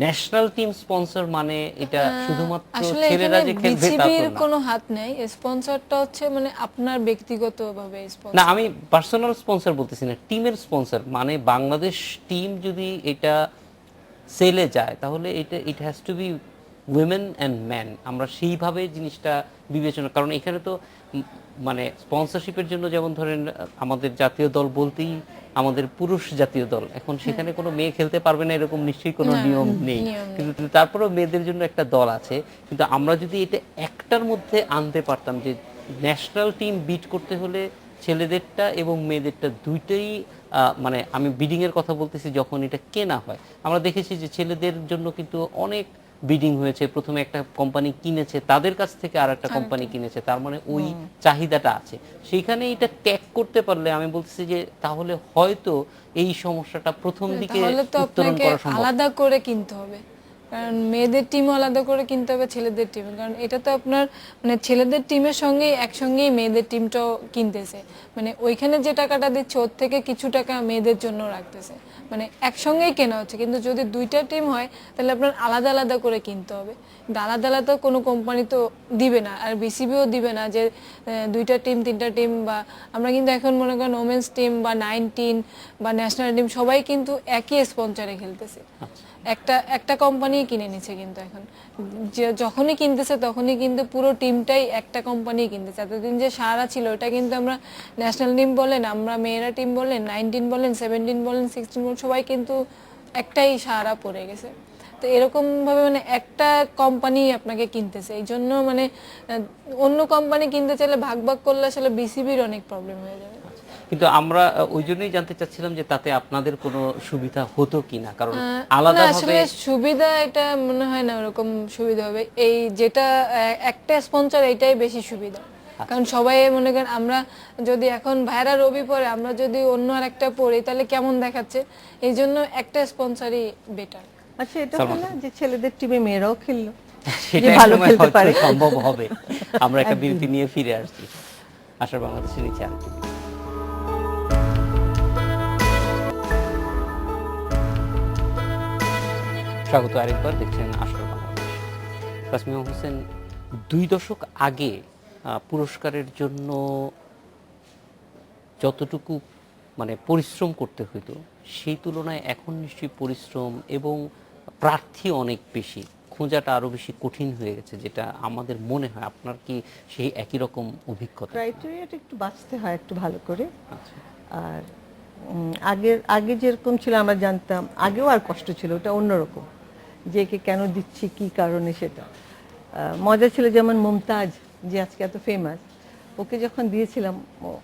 ন্যাশনাল টিম স্পন্সর মানে এটা শুধুমাত্র ছেলেরা যে খেলবে তা তো না। কোনো হাত নেই, স্পন্সরটা হচ্ছে মানে আপনার ব্যক্তিগতভাবে স্পন্সর। না, আমি পার্সোনাল স্পন্সর বলতেছি না, টিমের স্পন্সর মানে বাংলাদেশ টিম যদি এটা সেলে যায়, তাহলে it has to be women and man. আমরা সেইভাবে জিনিসটা বিবেচনা, কারণ এখানে তো মানে স্পন্সরশিপের জন্য যেমন ধরেন আমাদের জাতীয় দল বলতেই আমাদের পুরুষ জাতীয় দল, এখন সেখানে কোনো মেয়ে খেলতে পারবে না এরকম নিশ্চয়ই কোনো নিয়ম নেই, কিন্তু তারপরেও মেয়েদের জন্য একটা দল আছে। কিন্তু আমরা যদি এটা একটার মধ্যে আনতে পারতাম, যে ন্যাশনাল টিম বিট করতে হলে ছেলেদেরটা এবং মেয়েদেরটা দুইটাই, মানে আমি বিডিং এর কথা বলতেছি, যখন এটা কেনা হয় আমরা দেখেছি যে ছেলেদের জন্য কিন্তু অনেক বিডিং হয়েছে, প্রথমে একটা কোম্পানি কিনেছে, তাদের কাছ থেকে আর একটা কোম্পানি কিনেছে, তার মানে ওই চাহিদাটা আছে সেইখানে। এটা ট্যাগ করতে পারলে আমি বলতেছি যে তাহলে হয়তো এই সমস্যাটা প্রথম দিকে উত্তরণ করা সম্ভব। আলাদা করে কিনতে হবে, কারণ মেয়েদের টিমও আলাদা করে কিনতে হবে ছেলেদের টিম, কারণ এটা তো আপনার মানে ছেলেদের টিমের সঙ্গে একসঙ্গেই মেয়েদের টিমটাও কিনতেছে, মানে ওইখানে যে টাকাটা দিচ্ছে ওর থেকে কিছু টাকা মেয়েদের জন্য রাখতেছে, মানে একসঙ্গেই কেনা হচ্ছে। কিন্তু যদি দুইটা টিম হয় তাহলে আপনার আলাদা আলাদা করে কিনতে হবে, কিন্তু আলাদা আলাদা কোনো কোম্পানি তো দিবে না, আর বিসিবিও দিবে না যে দুইটা টিম তিনটা টিম। বা আমরা কিন্তু এখন মনে করেন ওমেন্স টিম বা 19 বা ন্যাশনাল টিম সবাই কিন্তু একই স্পন্সরে খেলতেছে, একটা কোম্পানি কিনে নিচ্ছে। কিন্তু এখন যখনই কিনতেছে তখনই কিন্তু পুরো টিমটাই একটা কোম্পানি কিনতেছে। এতদিন যে সারা ছিল ওটা কিন্তু আমরা ন্যাশনাল টিম বলেন, আমরা মেয়েরা টিম বলেন, 19 বলেন, 17 বলেন, 16 বলেন, সবাই কিন্তু একটাই সারা পড়ে গেছে। তো এরকম ভাবে মানে একটা কোম্পানি আপনাকে কিনতেছে, এই জন্য মানে অন্য কোম্পানি কিনতে চাইলে ভাগ ভাগ করলে আসলে বিসিবির অনেক প্রবলেম হয়ে যাবে। কিন্তু আমরা ওই জন্যই জানতে চাচ্ছিলাম যে তাতে আপনাদের কোনো সুবিধা হতো কিনা, কারণ আলাদাভাবে আসলে সুবিধা এটা মনে হয় না ওরকম সুবিধা হবে, এই যেটা একটা স্পন্সর এটাই বেশি সুবিধা। কারণ সবাই মনে করেন আমরা যদি এখন ভাইরা রবি পরে আমরা যদি অন্য আরেকটা পড়ি তাহলে কেমন দেখাচ্ছে, এই জন্য একটা স্পন্সরই বেটার। আচ্ছা, এটা হলো যে ছেলেদের টিমে মেয়েরাও খেললো, সেটা ভালো খেলতে পারে, সম্ভব হবে। আমরা একটা বিরতি নিয়ে ফিরে আসছি। আশার বাংলাদেশের নিচে আরেকটি বিরতি। স্বাগত আরেকবার, দেখছেন আশার বাংলাদেশ। তাসমিমা হোসেন, 2 দশক আগে পুরস্কারের জন্য যতটুকু মানে পরিশ্রম করতে হইতো সেই তুলনায় এখন নিশ্চয়ই পরিশ্রম এবং প্রার্থী অনেক বেশি, খোঁজাটা আরো বেশি কঠিন হয়ে গেছে, যেটা আমাদের মনে হয়। আপনার কি সেই একই রকম অভিজ্ঞতা? ক্রাইটেরিয়াটা একটু বাঁচতে হয় একটু ভালো করে। আচ্ছা। আর আগে যেরকম ছিল আমরা জানতাম, আগেও আর কষ্ট ছিল, ওটা অন্যরকম, যে একে কেন দিচ্ছি কি কারণে সেটা মজা ছিল। যেমন মুমতাজ, যে আজকে এত ফেমাস, ওকে যখন দিয়েছিলাম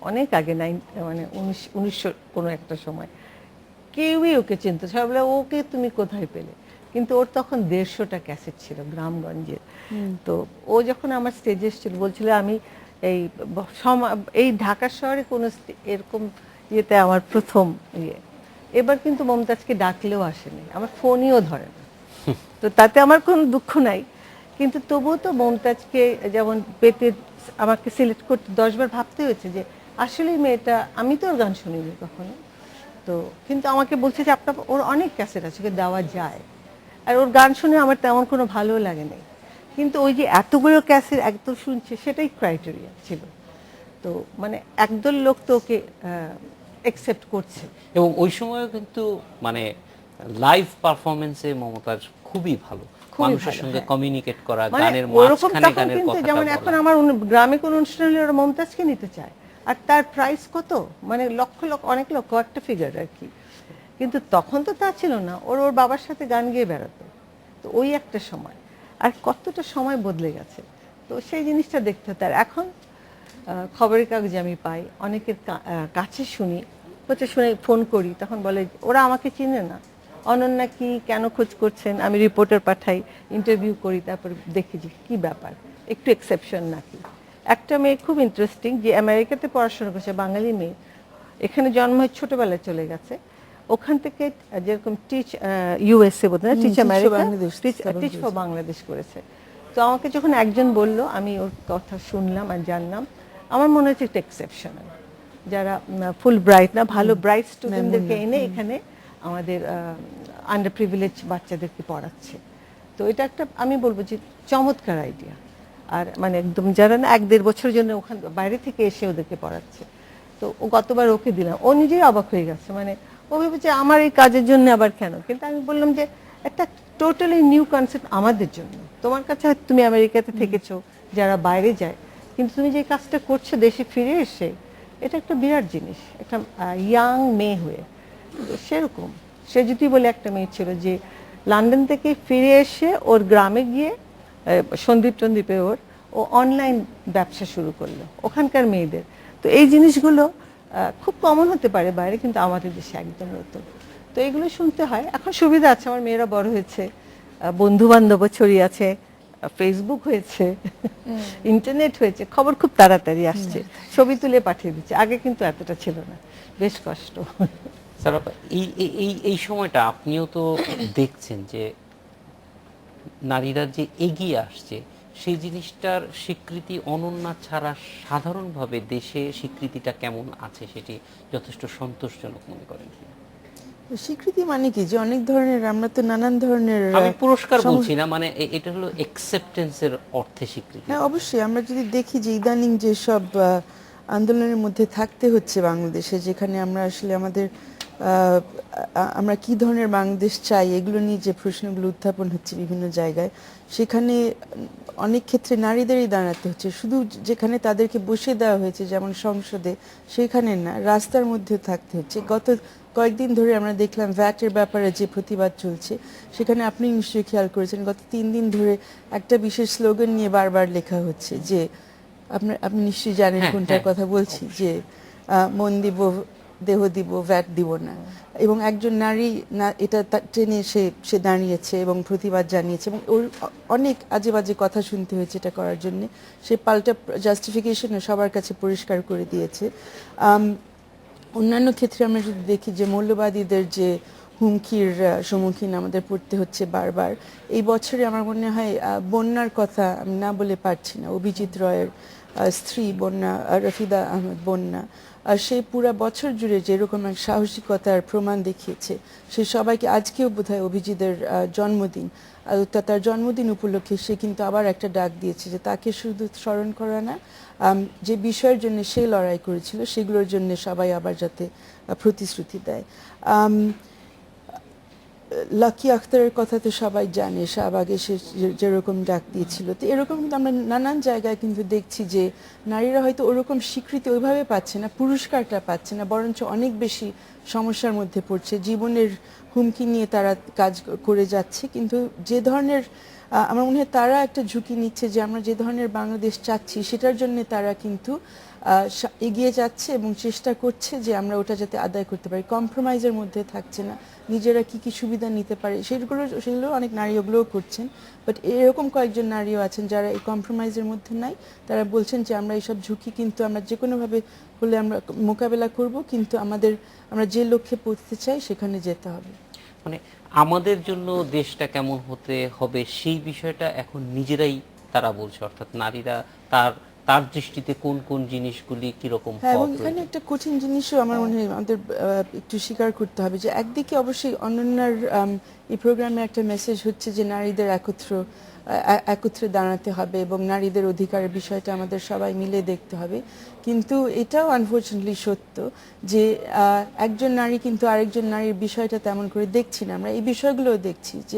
অনেক আগে, মানে 1900 কোনো একটা সময়, কেউই ওকে চিনতো, সবাই বলে ওকে তুমি কোথায় পেলে, কিন্তু ওর তখন 150টা ক্যাসেট ছিল গ্রামগঞ্জের। তো ও যখন আমার স্টেজে এসেছিল বলছিল আমি এই ঢাকা শহরে কোনো এরকম ইয়েতে আমার প্রথম ইয়ে। এবার কিন্তু মমতাজকে ডাকলেও আসেনি, আমার ফোনইও ধরে না। তো তাতে আমার কোনো দুঃখ নাই, কিন্তু তবুও তো মমতাজকে যেমন পেতে আমাকে সিলেক্ট করতে 10 বার ভাবতে হয়েছে যে আসলে মেয়েটা, আমি তো ওর গান শুনিনি কখনো, তো কিন্তু আমাকে বলছে যে আপনার ওর অনেক ক্যাসেট আছে, ওকে দেওয়া যায়। আর ওর গান শুনে আমার তেমন কোনো ভালো লাগে নাই, কিন্তু ওই যে এতগুলো ক্যাসেট একদম শুনছে, সেটাই ক্রাইটেরিয়া ছিল। তো মানে একদল লোক তো ওকে অ্যাকসেপ্ট করছে। এবং ওই সময়ও কিন্তু মানে লাইভ পারফরমেন্সে মমতাজ খুবই ভালো, মানুষের সঙ্গে কমিউনিকেট করা, মানে গানের ওরকম মাঝখানে তখন গানের কিন্তু কথাটা যেমন এখন আমার গ্রামে কোনো অনুষ্ঠান হলে ওরা মমতাজকে নিতে চায়, আর তার প্রাইস কত, মানে লক্ষ লক্ষ, অনেক লক্ষ, একটা ফিগার আর কি। কিন্তু তখন তো তা ছিল না, ওর বাবার সাথে গান গেয়ে বেড়াতো। তো ওই একটা সময়, আর কতটা সময় বদলে গেছে, তো সেই জিনিসটা দেখতে হতো। আর এখন খবরের কাগজে আমি পাই, অনেকের কাছে শুনি, হচ্ছে শুনে ফোন করি, তখন বলে ওরা আমাকে চিনে না, অনন্যা কি কেন খোঁজ করছেন, আমি রিপোর্টার পাঠাই, ইন্টারভিউ করি, তারপর দেখি যে কী ব্যাপার, একটু এক্সেপশন নাকি। একটা মেয়ে খুব ইন্টারেস্টিং, যে আমেরিকাতে পড়াশোনা করছে, বাঙালি মেয়ে, এখানে জন্ম হয়ে ছোটোবেলায় চলে গেছে, ওখান থেকে যেরকম টিচ ইউএসএ বোধ হয়, teach America, teach for Bangladesh করেছে। তো আমাকে যখন একজন বলল, আমি ওর কথা শুনলাম আর জানলাম, আমার মনে হচ্ছে একটা এক্সেপশনাল, যারা ফুল ব্রাইট না, ভালো ব্রাইট স্টুডেন্টদেরকে এনে এখানে আমাদের আন্ডার প্রিভিলেজ বাচ্চাদেরকে পড়াচ্ছে। তো এটা একটা, আমি বলবো যে চমৎকার আইডিয়া। আর মানে একদম যারা না 1-1.5 বছরের জন্য ওখান বাইরে থেকে এসে ওদেরকে পড়াচ্ছে। তো ও গতবার ওকে দিলাম, ও নিজেই অবাক হয়ে গেছে, মানে ও ভেবেছে আমার এই কাজের জন্য আবার কেন। কিন্তু আমি বললাম যে একটা টোটালি নিউ কনসেপ্ট আমাদের জন্য। তোমার কাছে হয়তো তুমি আমেরিকাতে থেকেছো, যারা বাইরে যায়, কিন্তু তুমি যে কাজটা করছো দেশে ফিরে এসে, এটা একটা বিরাট জিনিস, একটা ইয়াং মেয়ে হয়ে। সেরকম সে যদি বলে, একটা মেয়ে ছিল যে লন্ডন থেকে ফিরে এসে ওর গ্রামে গিয়ে সন্দীপে ও অনলাইন ব্যবসা শুরু করলো ওখানকার মেয়েদের। তো এই জিনিসগুলো খুব কমন হতে পারে বাইরে, কিন্তু আমাদের দেশে একদম নতুন। তো এগুলো শুনতে হয়। এখন সুবিধা আছে, আমার মেয়েরা বড় হয়েছে, বন্ধু বান্ধব ছড়িয়ে আছে, ফেসবুক হয়েছে, ইন্টারনেট হয়েছে, খবর খুব তাড়াতাড়ি আসছে, ছবি তুলে পাঠিয়ে দিচ্ছে। আগে কিন্তু এতটা ছিল না, বেশ কষ্ট। স্যার, এই সময়টা আপনিও তো দেখছেন যে নারীরা যে এগিয়ে আসছে, সেই জিনিসটার স্বীকৃতি অনন্যা ছাড়া সাধারণভাবে দেশে স্বীকৃতিটা কেমন আছে, সেটি যথেষ্ট সন্তোষজনক মনে করেন কি? স্বীকৃতি মানে কি, যে অনেক ধরনের, আমরা তো নানান ধরনের, আমি পুরস্কার বলছি না, মানে এটা হলো অ্যাকসেপ্টেন্সের অর্থে স্বীকৃতি। হ্যাঁ অবশ্যই, আমরা যদি দেখি যে ইদানিং যেসব আন্দোলনের মধ্যে থাকতে হচ্ছে বাংলাদেশে, যেখানে আমরা আসলে আমরা কি ধরনের বাংলাদেশ চাই, এগুলো নিয়ে যে প্রশ্নগুলো উত্থাপন হচ্ছে বিভিন্ন জায়গায়, সেখানে অনেক ক্ষেত্রে নারীদেরই দাঁড়াতে হচ্ছে। শুধু যেখানে তাদেরকে বসে দেওয়া হয়েছে, যেমন সংসদে, সেখানে না, রাস্তার মধ্যেও থাকতে হচ্ছে। গত কয়েকদিন ধরে আমরা দেখলাম ভ্যাটের ব্যাপারে যে প্রতিবাদ চলছে, সেখানে আপনি নিশ্চয়ই খেয়াল করেছেন, গত 3 দিন ধরে একটা বিশেষ স্লোগান নিয়ে বারবার লেখা হচ্ছে, যে আপনি নিশ্চয়ই জানেন কোনটার কথা বলছি, যে মন দিব, দেহ দিব, ভ্যাট দিব না। এবং একজন নারী এটা টেনে সে দাঁড়িয়েছে এবং প্রতিবাদ জানিয়েছে, এবং ওর অনেক আজে বাজে কথা শুনতে হয়েছে এটা করার জন্য। সে পাল্টা জাস্টিফিকেশনও সবার কাছে পরিষ্কার করে দিয়েছে। অন্যান্য ক্ষেত্রে আমরা যদি দেখি যে মৌলবাদীদের যে হুমকির সম্মুখীন আমাদের পড়তে হচ্ছে বারবার, এই বছরে আমার মনে হয় বন্যার কথা আমি না বলে পারছি না। অভিজিৎ রয়ের স্ত্রী বন্যা রফিদা আহমেদ বন্যা, আর সেই পুরা বছর জুড়ে যেরকম এক সাহসিকতার প্রমাণ দেখিয়েছে, সে সবাইকে, আজকেও বোধহয় অভিজিতের জন্মদিন, আর তার জন্মদিন উপলক্ষে সে কিন্তু আবার একটা ডাক দিয়েছে যে তাকে শুধু স্মরণ করা না, যে বিষয়ের জন্য সে লড়াই করেছিল সেগুলোর জন্য সবাই আবার যাতে প্রতিশ্রুতি দেয়। লাকি আখতারের কথা তো সবাই জানে, শাহবাগে সে যেরকম ডাক দিয়েছিল, তো এরকম কিন্তু আমরা নানান জায়গায় কিন্তু দেখছি যে নারীরা হয়তো ওরকম স্বীকৃতি ওইভাবে পাচ্ছে না, পুরস্কারটা পাচ্ছে না, বরঞ্চ অনেক বেশি সমস্যার মধ্যে পড়ছে, জীবনের হুমকি নিয়ে তারা কাজ করে যাচ্ছে। কিন্তু যে ধরনের আমার মনে হয় তারা একটা ঝুঁকি নিচ্ছে যে আমরা যে ধরনের বাংলাদেশ চাচ্ছি সেটার জন্য তারা কিন্তু এগিয়ে যাচ্ছে এবং চেষ্টা করছে যে আমরা ওটা যাতে আদায় করতে পারি, কম্প্রোমাইজের মধ্যে থাকছে না, নিজেরা কি কি সুবিধা নিতে পারে সেগুলো অনেক নারী ওগুলোও করছেন। বাট এরকম কয়েকজন নারীও আছেন যারা এই কম্প্রোমাইজের মধ্যে নাই, তারা বলছেন যে আমরা এইসব ঝুঁকি কিন্তু আমরা যে কোনোভাবে হলে আমরা মোকাবেলা করব, কিন্তু আমরা যে লক্ষ্যে পৌঁছতে চাই সেখানে যেতে হবে। মানে আমাদের জন্য দেশটা কেমন হতে হবে সেই বিষয়টা এখন নিজেরাই তারা বলছে, অর্থাৎ নারীরা তার দৃষ্টিতে কোন কোন জিনিসগুলি কিরকম হ্যাঁ, এবং হওয়া এখানে প্রয়োজন। একটা কঠিন জিনিসও আমার মনে হয় আমাদের একটু স্বীকার করতে হবে যে একদিকে অবশ্যই অনন্যার এই প্রোগ্রামে একটা মেসেজ হচ্ছে যে নারীদের একত্রে দাঁড়াতে হবে এবং নারীদের অধিকারের বিষয়টা আমাদের সবাই মিলে দেখতে হবে। কিন্তু এটাও আনফর্চুনেটলি সত্য যে একজন নারী কিন্তু আরেকজন নারীর বিষয়টা তেমন করে দেখছি না। আমরা এই বিষয়গুলোও দেখছি যে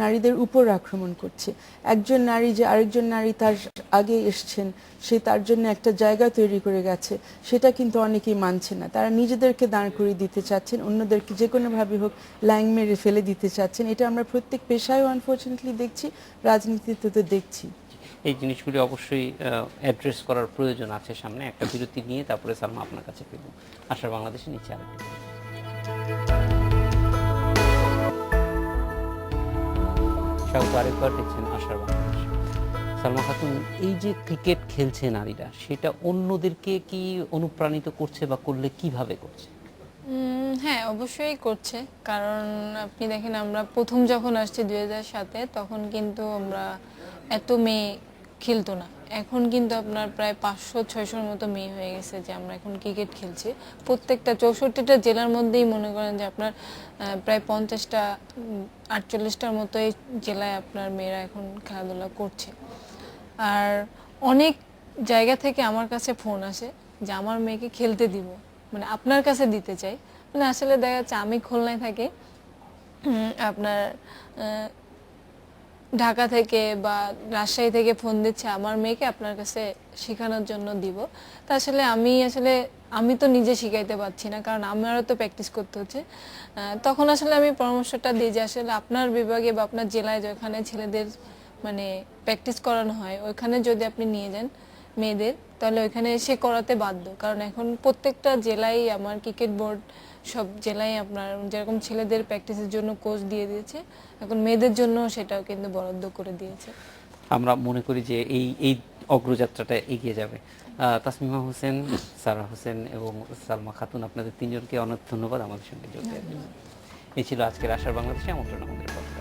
নারীদের উপর আক্রমণ করছে। একজন নারী যে আরেকজন নারী তার আগে এসছেন, সে তার জন্য একটা জায়গা তৈরি করে গেছে, সেটা কিন্তু অনেকেই মানছে না। তারা নিজেদেরকে দাঁড় করিয়ে দিতে চাচ্ছেন, অন্যদেরকে যে কোনোভাবে হোক ল্যাং মেরে ফেলে দিতে চাচ্ছেন। এটা আমরা প্রত্যেক পেশায়ও আনফর্চুনেটলি দেখছি, রাজনীতিতে তো দেখছি। এই জিনিসগুলি অবশ্যই অ্যাড্রেস করার প্রয়োজন আছে। সামনে একটা বিরতি নিয়ে তারপরে সালমা আপনার কাছে ফিরব। আশার বাংলাদেশে নিচে আরেকটি স্বাগত আরেকবার, দেখছেন আশার বাংলাদেশ। সালমা খাতুন, এই যে ক্রিকেট খেলছে নারীরা, সেটা অন্যদেরকে কি অনুপ্রাণিত করছে বা করলে কিভাবে করছে? হ্যাঁ, অবশ্যই করছে। কারণ আপনি দেখেন, আমরা প্রথম যখন আসছি 2007-এ, তখন কিন্তু আমরা এত মেয়ে খেলতো না। এখন কিন্তু আপনার প্রায় 500-600-র মতো মেয়ে হয়ে গেছে যে আমরা এখন ক্রিকেট খেলছি। প্রত্যেকটা 64টা জেলার মধ্যেই মনে করেন যে আপনার প্রায় 50টা-48টার মতো এই জেলায় আপনার মেয়েরা এখন খেলাধুলা করছে। আর অনেক জায়গা থেকে আমার কাছে ফোন আসে যে আমার মেয়েকে খেলতে দিব, মানে আপনার কাছে দিতে চাই। মানে আসলে দেখা যাচ্ছে আমি খুলনায় থাকি, আপনার ঢাকা থেকে বা রাজশাহী থেকে ফোন দিচ্ছে আমার মেয়েকে আপনার কাছে শেখানোর জন্য দিব। তা আসলে আমি তো নিজে শিখাইতে পারছি না, কারণ আমারও তো প্র্যাকটিস করতে হচ্ছে। তখন আসলে আমি পরামর্শটা দিই যে আসলে আপনার বিভাগে বা আপনার জেলায় যেখানে ছেলেদের মানে প্র্যাকটিস করানো হয়, ওইখানে যদি আপনি নিয়ে যান মেয়েদের, তাহলে ওইখানে এসে করাতে বাধ্য। কারণ এখন প্রত্যেকটা জেলায় আমার ক্রিকেট বোর্ড সব জেলায় আপনার যেরকম ছেলেদের প্র্যাকটিসের জন্য কোচ দিয়ে দিয়েছে, এখন মেয়েদের জন্য সেটাও কিন্তু বরাদ্দ করে দিয়েছে। আমরা মনে করি যে এই অগ্রযাত্রাটা এগিয়ে যাবে। তাসমিমা হোসেন, সারা হোসেন এবং সালমা খাতুন, আপনাদের তিনজনকে অনেক ধন্যবাদ আমাদের সঙ্গে যোগ দেওয়ার জন্য। এই ছিল আজকের আশার বাংলাদেশে আমন্ত্রণ আমাদের পত্র।